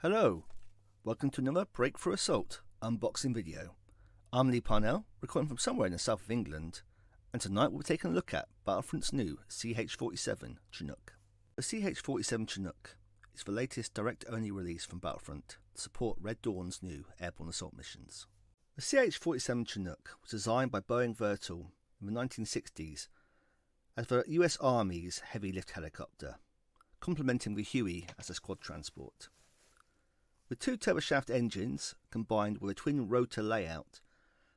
Hello, welcome to another Breakthrough Assault unboxing video. I'm Lee Parnell, recording from somewhere in the south of England, and tonight we'll be taking a look at Battlefront's new CH-47 Chinook. The CH-47 Chinook is the latest direct-only release from Battlefront to support Red Dawn's new airborne assault missions. The CH-47 Chinook was designed by Boeing Vertol in the 1960s as the US Army's heavy lift helicopter, complementing the Huey as a squad transport. With two turboshaft engines combined with a twin rotor layout,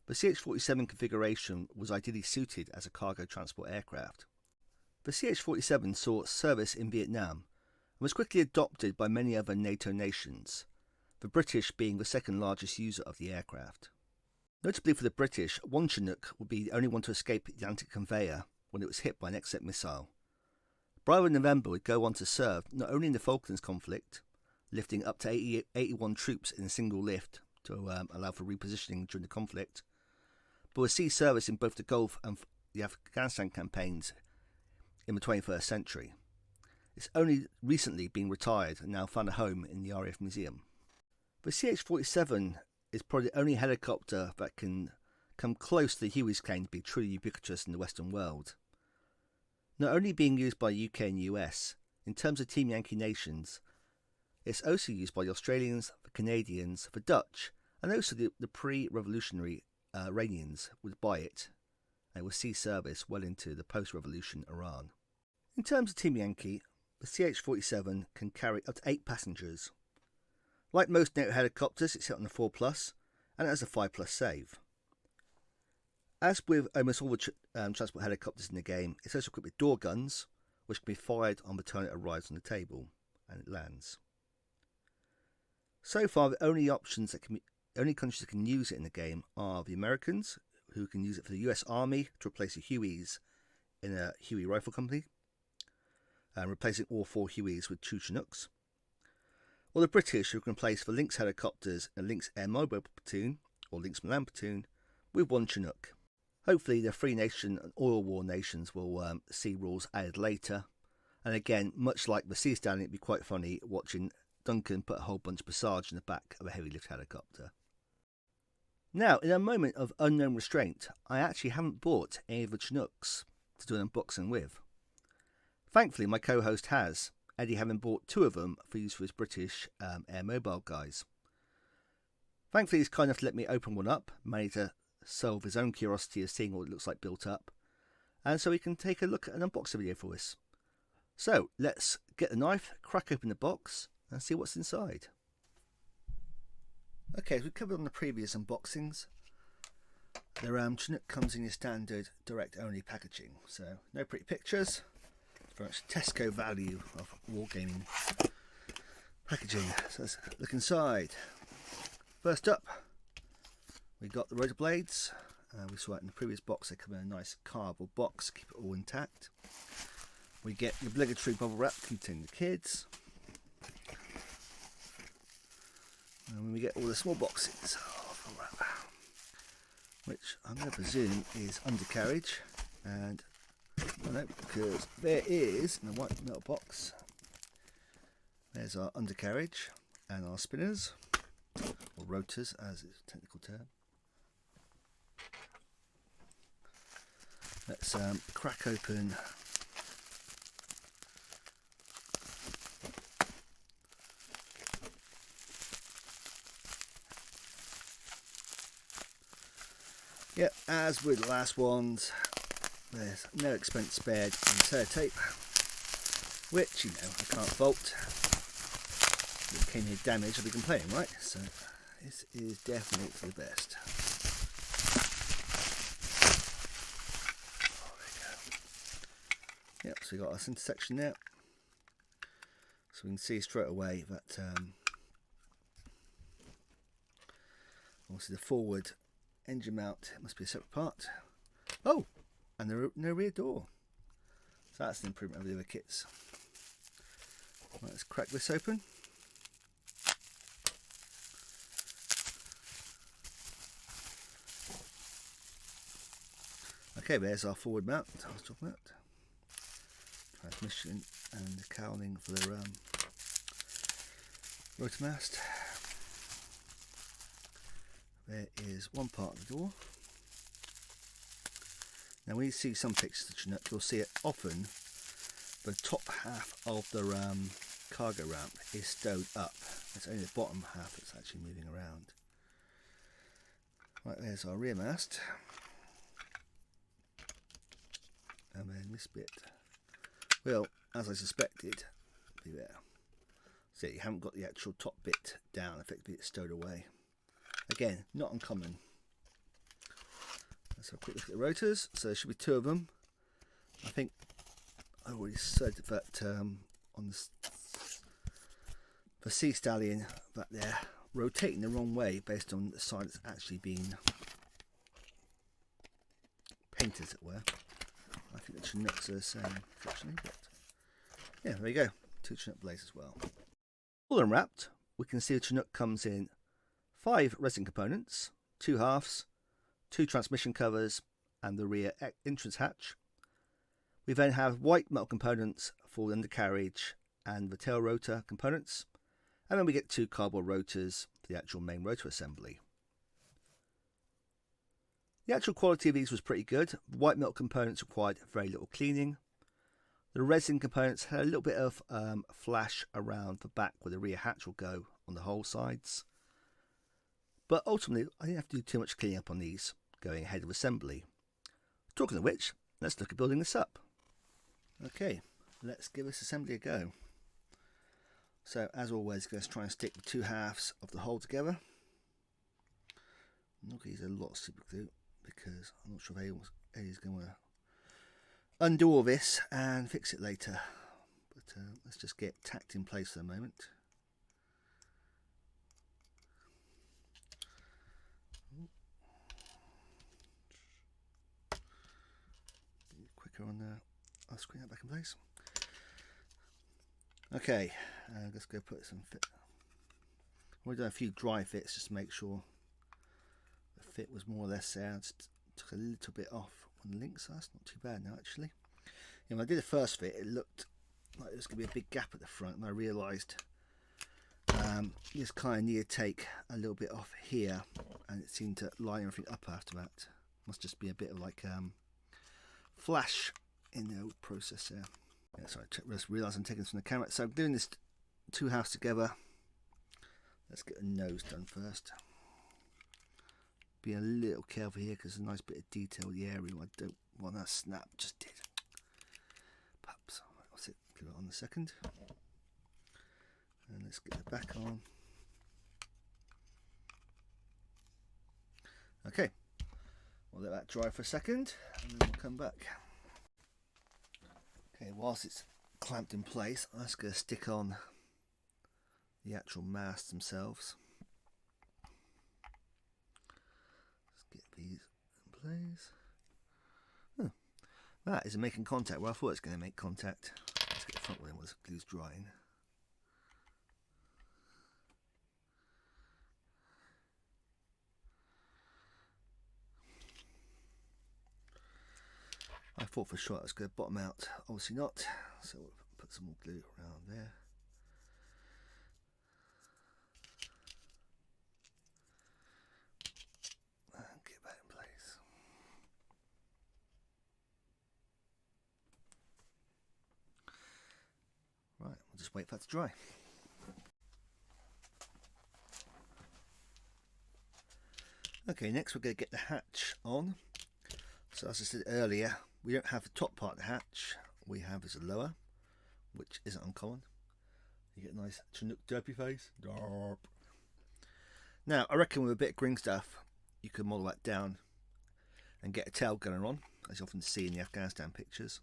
the CH-47 configuration was ideally suited as a cargo transport aircraft. The CH-47 saw service in Vietnam and was quickly adopted by many other NATO nations, the British being the second largest user of the aircraft. Notably for the British, one Chinook would be the only one to escape the Atlantic conveyor when it was hit by an Exocet missile. Bravo November would go on to serve not only in the Falklands conflict, lifting up to 81 troops in a single lift to allow for repositioning during the conflict, but would see service in both the Gulf and the Afghanistan campaigns in the 21st century. It's only recently been retired and now found a home in the RAF Museum. The CH-47 is probably the only helicopter that can come close to the Huey's claim to be truly ubiquitous in the Western world. Not only being used by UK and US, in terms of Team Yankee nations, it's also used by the Australians, the Canadians, the Dutch, and also the pre-revolutionary Iranians would buy it, and will see service well into the post-revolution Iran. In terms of Team Yankee, the CH-47 can carry up to 8 passengers. Like most NATO helicopters, it's hit on the 4+, and it has a 5+ save. As with almost all the transport helicopters in the game, it's also equipped with door guns, which can be fired on the turn it arrives on the table and it lands. So far, the only countries that can use it in the game are the Americans, who can use it for the US Army to replace the Hueys in a Huey rifle company, replacing all 4 Hueys with 2 Chinooks, or the British, who can replace the Lynx helicopters in a Lynx Air Mobile Platoon or Lynx Milan Platoon with 1 Chinook. Hopefully, the Free Nation and Oil War nations will see rules added later, and again, much like the Sea Stallion, it'd be quite funny watching Duncan put a whole bunch of Passage in the back of a heavy lift helicopter. Now, in a moment of unknown restraint, I actually haven't bought any of the Chinooks to do an unboxing with. Thankfully, my co-host has, Eddie having bought 2 of them for use for his British Air Mobile guys. Thankfully, he's kind enough to let me open one up, managed to solve his own curiosity of seeing what it looks like built up, and so he can take a look at an unboxing video for us. So, let's get the knife, crack open the box, and see what's inside. Okay, as we covered on the previous unboxings, the Chinook comes in your standard direct-only packaging, so no pretty pictures. It's very much Tesco value of wargaming packaging. So let's look inside. First up, we got the rotor blades. We saw it in the previous box. They come in a nice cardboard box, keep it all intact. We get the obligatory bubble wrap containing the kids. And when we get all the small boxes, which I'm going to presume is undercarriage, and I know because there is in the white metal box, there's our undercarriage and our spinners, or rotors as is a technical term. Let's crack open Yep, as with the last ones, there's no expense spared in sellotape, which, you know, I can't fault. It came here damaged, I'll be complaining, right? So this is definitely for the best. Oh, there we go. Yep, so we got our center section there. So we can see straight away that obviously the forward engine mount must be a separate part. Oh, and there no rear door. So that's an improvement over the other kits. Right, let's crack this open. Okay, there's our forward mount I was talking about. Transmission and the cowling for the rotor mast. There is one part of the door. Now when you see some pictures of the Chinook, you'll see it often the top half of the cargo ramp is stowed up. It's only the bottom half that's actually moving around. Right, there's our rear mast. And then this bit will, as I suspected, be there. So you haven't got the actual top bit down, effectively it's stowed away. Again, not uncommon. Let's have a quick look at the rotors. So there should be two of them. I think I already said that on the Sea Stallion that they're rotating the wrong way based on the side that's actually been painted, as it were. I think the Chinooks are the same, unfortunately, but yeah, there you go. Two Chinook blades as well. All unwrapped, we can see the Chinook comes in 5 resin components, 2 halves, 2 transmission covers, and the rear entrance hatch. We then have white metal components for the undercarriage and the tail rotor components, and then we get 2 cardboard rotors for the actual main rotor assembly. The actual quality of these was pretty good. The white metal components required very little cleaning. The resin components had a little bit of flash around the back where the rear hatch will go on the whole sides. But ultimately, I didn't have to do too much cleaning up on these going ahead of assembly. Talking of which, let's look at building this up. Okay, let's give this assembly a go. So as always, let's try and stick the 2 halves of the whole together. I'm not going to use a lot of super glue because I'm not sure if Eddie's going to undo all this and fix it later. But let's just get tacked in place for the moment. Quicker on I'll screen that back in place. Okay, let's go put some fit. We've done a few dry fits just to make sure the fit was more or less there. I just took a little bit off on the links, so that's not too bad now actually. When I did the first fit, it looked like there was going to be a big gap at the front, and I realised you just kind of need to take a little bit off here, and it seemed to line everything up after that. Must just be a bit of like flash in the old process there. Yeah, sorry, I just realised I'm taking this from the camera. So I'm doing this 2 halves together. Let's get the nose done first. Be a little careful here because there's a nice bit of detail in the area I don't want that snap. Just did. Perhaps I'll sit it on the second. And let's get the back on. Okay, we'll let that dry for a second and then we'll come back. Okay, whilst it's clamped in place, I'm just going to stick on the actual masts themselves. Let's get these in place. Oh, that isn't making contact. Well, I thought it was going to make contact. Let's get the front one in while the glue's drying. I thought for sure it was going to bottom out, obviously not, so we'll put some more glue around there. And get that in place. Right, we'll just wait for that to dry. Okay, next we're going to get the hatch on. So as I said earlier, we don't have the top part of the hatch, we have is a lower, which isn't uncommon. You get a nice Chinook derpy face. Derp. Now, I reckon with a bit of green stuff, you can model that down and get a tail gunner on, as you often see in the Afghanistan pictures.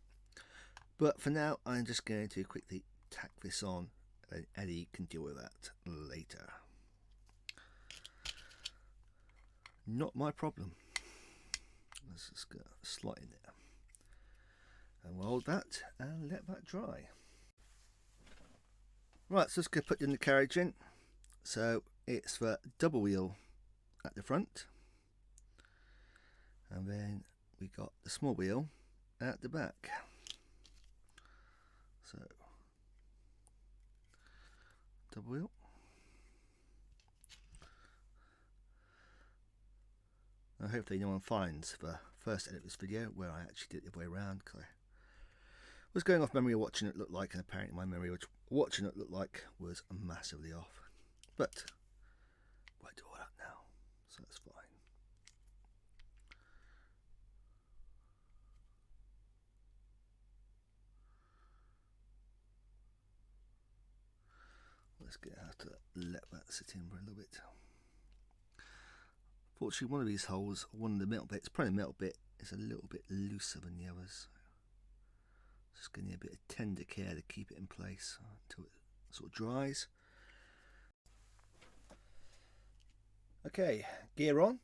But for now, I'm just going to quickly tack this on, and Eddie can deal with that later. Not my problem. Let's just get a slot in there. And we'll hold that and let that dry. Right, so let's go put the undercarriage in. So it's the double wheel at the front. And then we got the small wheel at the back. So double wheel. hopefully no one finds the first edit of this video where I actually did it the other way around, because I was going off memory of watching it look like, and apparently my memory of watching it look like was massively off. But we'll do all that now, so that's fine. Let's have to let that sit in for a little bit. Fortunately, one of these holes, one of the metal bits, probably the metal bit, is a little bit looser than the others. Just going to need a bit of tender care to keep it in place until it sort of dries. Okay, gear on.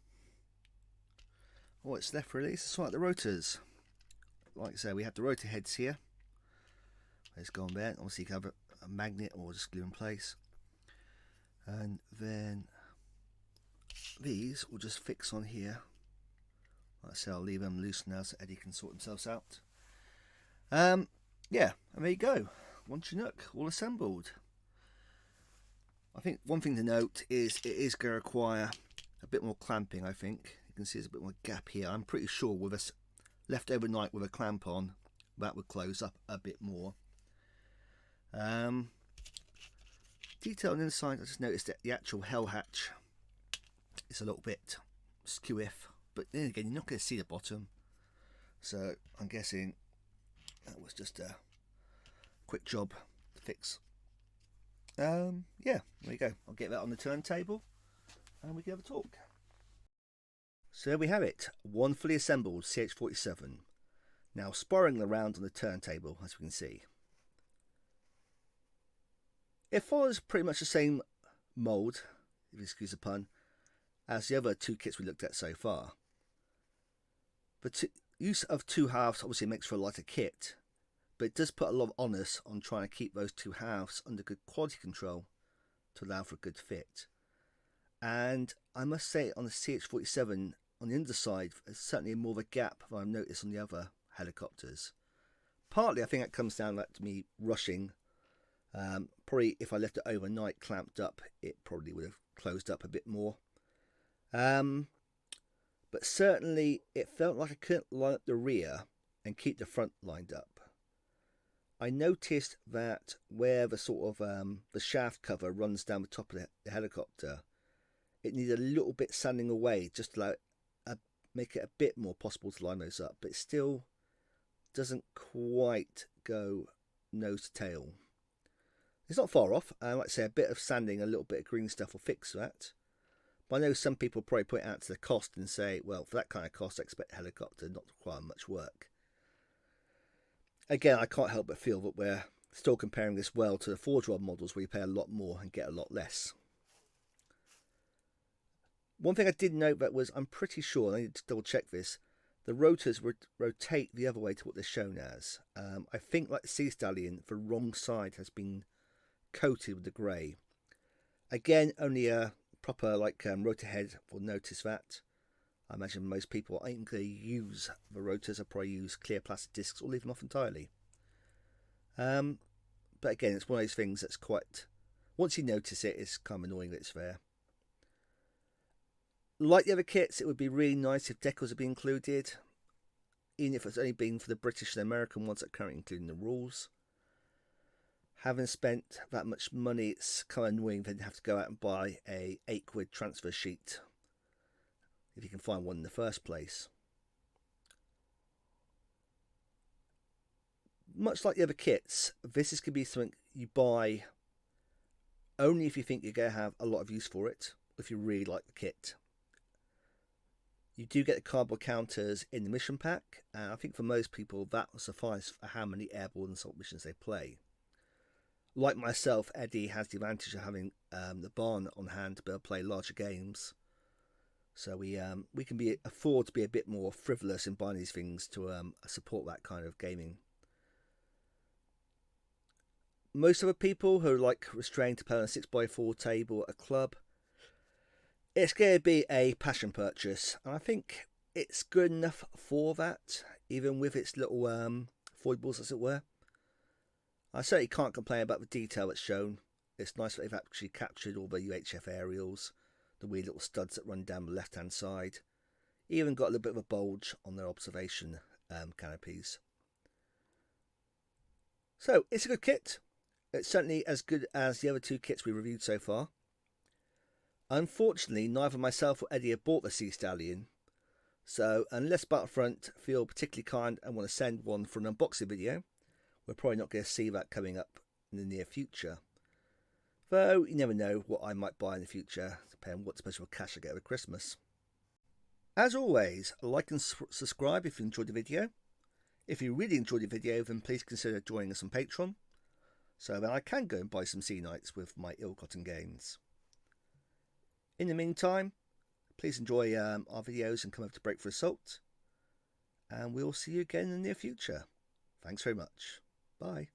All it's left really is to sort out the rotors. Like I say, we have the rotor heads here. Let's go on there. Obviously, you can have a magnet or just glue in place. And then these will just fix on here. Like I say, I'll leave them loose now so Eddie can sort themselves out. Yeah, and there you go. One Chinook, all assembled. I think one thing to note is it is going to require a bit more clamping, I think. You can see there's a bit more gap here. I'm pretty sure with us left overnight with a clamp on, that would close up a bit more. Detail on the inside, I just noticed that the actual hell hatch is a little bit skew-iff, but then again, you're not going to see the bottom. So I'm guessing that was just a quick job to fix. Yeah, there you go. I'll get that on the turntable and we can have a talk. So there we have it, one fully assembled CH-47. Now spiraling around on the turntable, as we can see. It follows pretty much the same mould, if you excuse the pun, as the other two kits we looked at so far. The use of two halves obviously makes for a lighter kit, but it does put a lot of onus on trying to keep those two halves under good quality control to allow for a good fit. And I must say, on the CH-47, on the underside, there's certainly more of a gap than I've noticed on the other helicopters. Partly I think that comes down to me rushing. Probably if I left it overnight clamped up, it probably would have closed up a bit more. But certainly it felt like I couldn't line up the rear and keep the front lined up. I noticed that where the sort of the shaft cover runs down the top of the helicopter, it needed a little bit sanding away just to make it a bit more possible to line those up, but it still doesn't quite go nose to tail. It's not far off, and like I say, a bit of sanding, a little bit of green stuff will fix that. But I know some people probably point out to the cost and say, well, for that kind of cost, I expect a helicopter not to require much work. Again, I can't help but feel that we're still comparing this well to the forge rod models where you pay a lot more and get a lot less. One thing I did note that was, I'm pretty sure, I need to double check this, the rotors rotate the other way to what they're shown as. I think, like the Sea Stallion, the wrong side has been coated with the grey. Again, only a proper rotor head will notice that. I imagine most people ain't going to use the rotors. I'll probably use clear plastic discs or leave them off entirely. But again, it's one of those things that's quite, once you notice it, it's kind of annoying that it's there. Like the other kits, it would be really nice if decals had been included, even if it's only been for the British and American ones that are currently including the rules. Having spent that much money, it's kind of annoying then to have to go out and buy a £8 transfer sheet if you can find one in the first place. Much like the other kits, this is going to be something you buy only if you think you're going to have a lot of use for it, if you really like the kit. You do get the cardboard counters in the mission pack, and I think for most people that will suffice for how many airborne assault missions they play. Like myself, Eddie has the advantage of having the barn on hand to be able to play larger games. So we can afford to be a bit more frivolous in buying these things to support that kind of gaming. Most other people who are restrained to play on a 6x4 table at a club, it's going to be a passion purchase, and I think it's good enough for that, even with its little foibles, as it were. I certainly can't complain about the detail that's shown. It's nice that they've actually captured all the UHF aerials, the wee little studs that run down the left hand side. Even got a little bit of a bulge on their observation canopies. So it's a good kit. It's certainly as good as the other two kits we reviewed so far. Unfortunately, neither myself or Eddie have bought the Sea Stallion, so unless Battlefront feel particularly kind and want to send one for an unboxing video, we're probably not going to see that coming up in the near future. Though you never know what I might buy in the future, depending on what special cash I get over Christmas. As always, like and subscribe if you enjoyed the video. If you really enjoyed the video, then please consider joining us on Patreon, so that I can go and buy some Sea Knights with my ill-gotten gains. In the meantime, please enjoy our videos and come over to Break for Assault, and we'll see you again in the near future. Thanks very much. Bye.